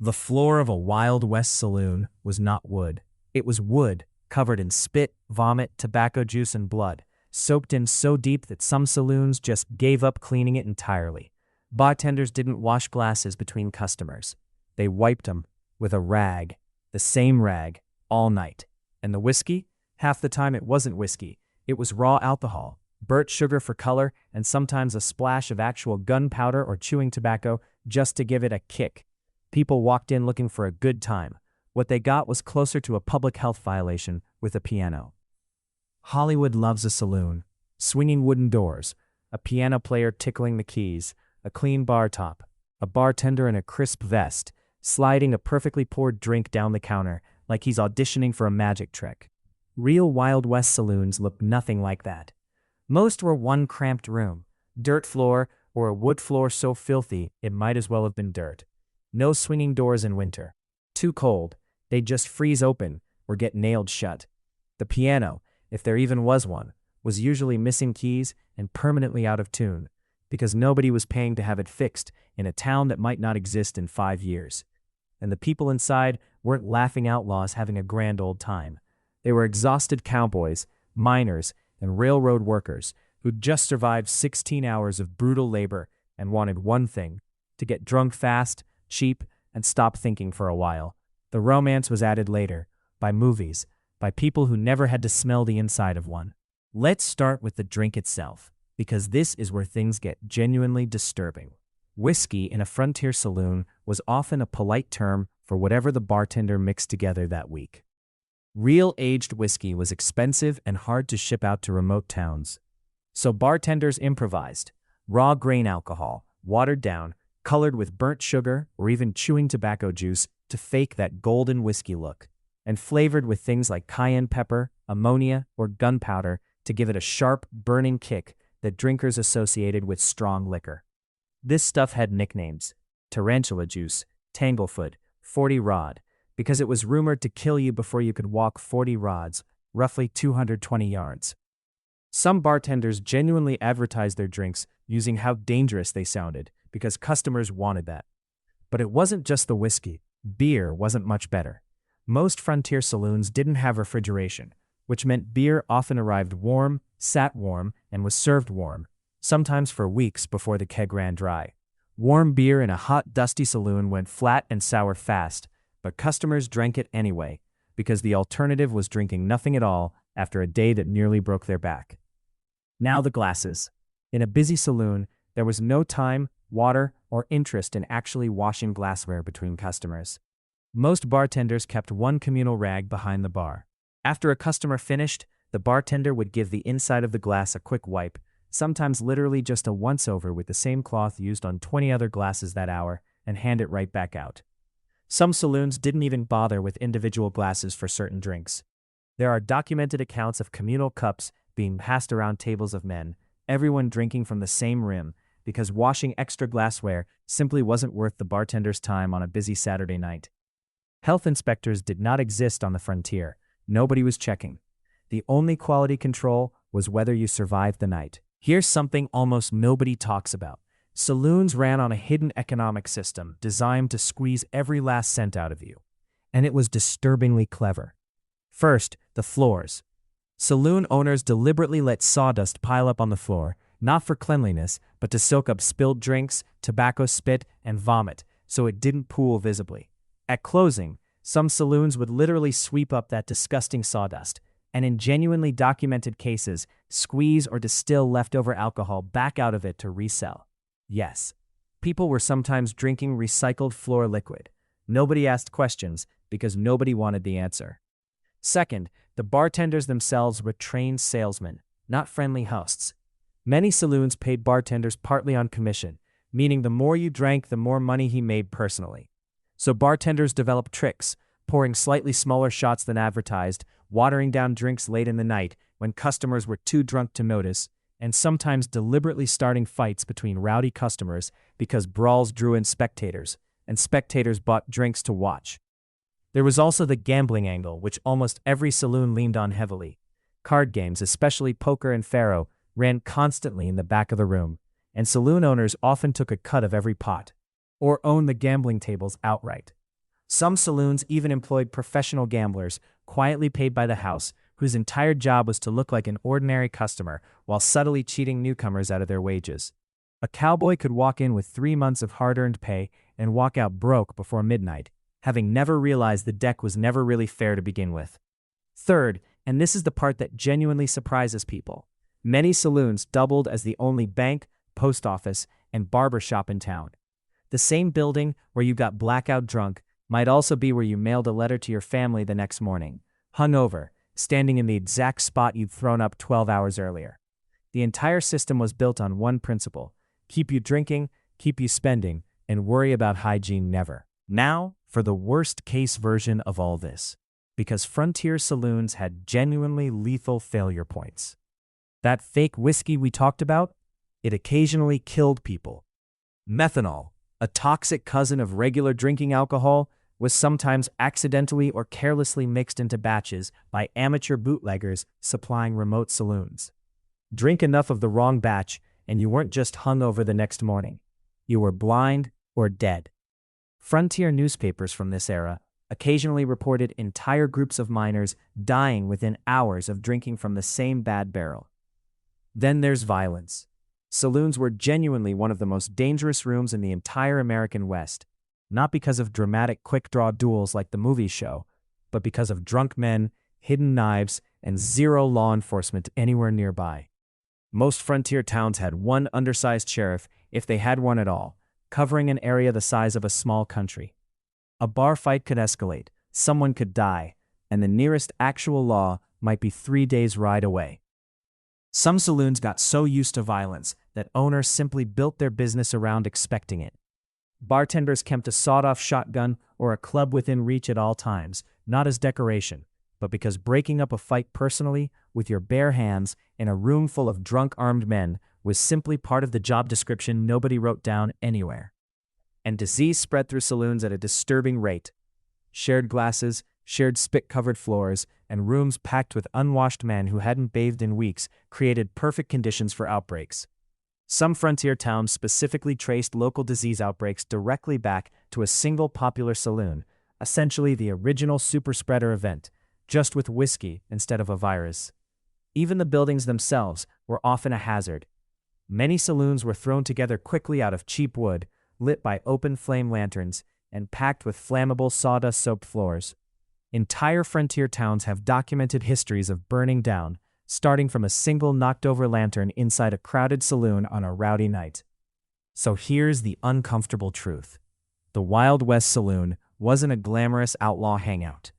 The floor of a Wild West saloon was not wood. It was wood, covered in spit, vomit, tobacco juice, and blood, soaked in so deep that some saloons just gave up cleaning it entirely. Bartenders didn't wash glasses between customers. They wiped them with a rag, the same rag, all night. And the whiskey? Half the time it wasn't whiskey. It was raw alcohol, burnt sugar for color, and sometimes a splash of actual gunpowder or chewing tobacco just to give it a kick. People walked in looking for a good time. What they got was closer to a public health violation with a piano. Hollywood loves a saloon. Swinging wooden doors, a piano player tickling the keys, a clean bar top, a bartender in a crisp vest, sliding a perfectly poured drink down the counter like he's auditioning for a magic trick. Real Wild West saloons looked nothing like that. Most were one cramped room, dirt floor, or a wood floor so filthy it might as well have been dirt. No swinging doors in winter. Too cold, they'd just freeze open or get nailed shut. The piano, if there even was one, was usually missing keys and permanently out of tune, because nobody was paying to have it fixed in a town that might not exist in 5 years. And the people inside weren't laughing outlaws having a grand old time. They were exhausted cowboys, miners, and railroad workers who'd just survived 16 hours of brutal labor and wanted one thing: to get drunk fast, cheap, and stop thinking for a while. The romance was added later, by movies, by people who never had to smell the inside of one. Let's start with the drink itself, because this is where things get genuinely disturbing. Whiskey in a frontier saloon was often a polite term for whatever the bartender mixed together that week. Real aged whiskey was expensive and hard to ship out to remote towns. So bartenders improvised. Raw grain alcohol, watered down, colored with burnt sugar or even chewing tobacco juice to fake that golden whiskey look, and flavored with things like cayenne pepper, ammonia, or gunpowder to give it a sharp, burning kick that drinkers associated with strong liquor. This stuff had nicknames: tarantula juice, tanglefoot, 40 rod, because it was rumored to kill you before you could walk 40 rods, roughly 220 yards. Some bartenders genuinely advertised their drinks using how dangerous they sounded, because customers wanted that. But it wasn't just the whiskey. Beer wasn't much better. Most frontier saloons didn't have refrigeration, which meant beer often arrived warm, sat warm, and was served warm, sometimes for weeks before the keg ran dry. Warm beer in a hot, dusty saloon went flat and sour fast, but customers drank it anyway, because the alternative was drinking nothing at all after a day that nearly broke their back. Now the glasses. In a busy saloon, there was no time, water, or interest in actually washing glassware between customers. Most bartenders kept one communal rag behind the bar. After a customer finished, the bartender would give the inside of the glass a quick wipe, sometimes literally just a once-over with the same cloth used on 20 other glasses that hour, and hand it right back out. Some saloons didn't even bother with individual glasses for certain drinks. There are documented accounts of communal cups being passed around tables of men, everyone drinking from the same rim, because washing extra glassware simply wasn't worth the bartender's time on a busy Saturday night. Health inspectors did not exist on the frontier. Nobody was checking. The only quality control was whether you survived the night. Here's something almost nobody talks about. Saloons ran on a hidden economic system designed to squeeze every last cent out of you. And it was disturbingly clever. First, the floors. Saloon owners deliberately let sawdust pile up on the floor, not for cleanliness, but to soak up spilled drinks, tobacco spit, and vomit, so it didn't pool visibly. At closing, some saloons would literally sweep up that disgusting sawdust, and in genuinely documented cases, squeeze or distill leftover alcohol back out of it to resell. Yes, people were sometimes drinking recycled floor liquid. Nobody asked questions because nobody wanted the answer. Second, the bartenders themselves were trained salesmen, not friendly hosts. Many saloons paid bartenders partly on commission, meaning the more you drank, the more money he made personally. So bartenders developed tricks, pouring slightly smaller shots than advertised, watering down drinks late in the night when customers were too drunk to notice, and sometimes deliberately starting fights between rowdy customers because brawls drew in spectators, and spectators bought drinks to watch. There was also the gambling angle, which almost every saloon leaned on heavily. Card games, especially poker and faro, ran constantly in the back of the room, and saloon owners often took a cut of every pot, or owned the gambling tables outright. Some saloons even employed professional gamblers, quietly paid by the house, whose entire job was to look like an ordinary customer while subtly cheating newcomers out of their wages. A cowboy could walk in with 3 months of hard-earned pay and walk out broke before midnight, having never realized the deck was never really fair to begin with. Third, and this is the part that genuinely surprises people, many saloons doubled as the only bank, post office, and barber shop in town. The same building where you got blackout drunk might also be where you mailed a letter to your family the next morning, hungover, standing in the exact spot you'd thrown up 12 hours earlier. The entire system was built on one principle: keep you drinking, keep you spending, and worry about hygiene never. Now, for the worst-case version of all this, because frontier saloons had genuinely lethal failure points. That fake whiskey we talked about? It occasionally killed people. Methanol, a toxic cousin of regular drinking alcohol, was sometimes accidentally or carelessly mixed into batches by amateur bootleggers supplying remote saloons. Drink enough of the wrong batch, and you weren't just hungover the next morning. You were blind or dead. Frontier newspapers from this era occasionally reported entire groups of miners dying within hours of drinking from the same bad barrel. Then there's violence. Saloons were genuinely one of the most dangerous rooms in the entire American West, not because of dramatic quick-draw duels like the movies show, but because of drunk men, hidden knives, and zero law enforcement anywhere nearby. Most frontier towns had one undersized sheriff, if they had one at all, covering an area the size of a small country. A bar fight could escalate, someone could die, and the nearest actual law might be 3 days' ride away. Some saloons got so used to violence that owners simply built their business around expecting it. Bartenders kept a sawed-off shotgun or a club within reach at all times, not as decoration, but because breaking up a fight personally, with your bare hands, in a room full of drunk armed men was simply part of the job description nobody wrote down anywhere. And disease spread through saloons at a disturbing rate. Shared glasses, shared spit-covered floors, and rooms packed with unwashed men who hadn't bathed in weeks created perfect conditions for outbreaks. Some frontier towns specifically traced local disease outbreaks directly back to a single popular saloon, essentially the original super-spreader event, just with whiskey instead of a virus. Even the buildings themselves were often a hazard. Many saloons were thrown together quickly out of cheap wood, lit by open flame lanterns, and packed with flammable sawdust-soaked floors. Entire frontier towns have documented histories of burning down, starting from a single knocked-over lantern inside a crowded saloon on a rowdy night. So here's the uncomfortable truth. The Wild West Saloon wasn't a glamorous outlaw hangout.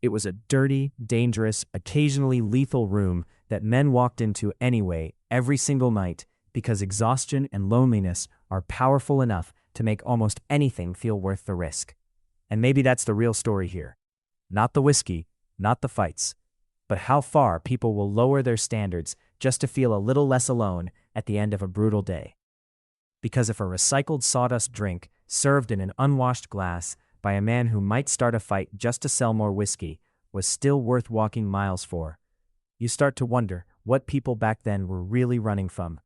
It was a dirty, dangerous, occasionally lethal room that men walked into anyway every single night because exhaustion and loneliness are powerful enough to make almost anything feel worth the risk. And maybe that's the real story here. Not the whiskey, not the fights, but how far people will lower their standards just to feel a little less alone at the end of a brutal day. Because if a recycled sawdust drink served in an unwashed glass by a man who might start a fight just to sell more whiskey was still worth walking miles for, you start to wonder what people back then were really running from.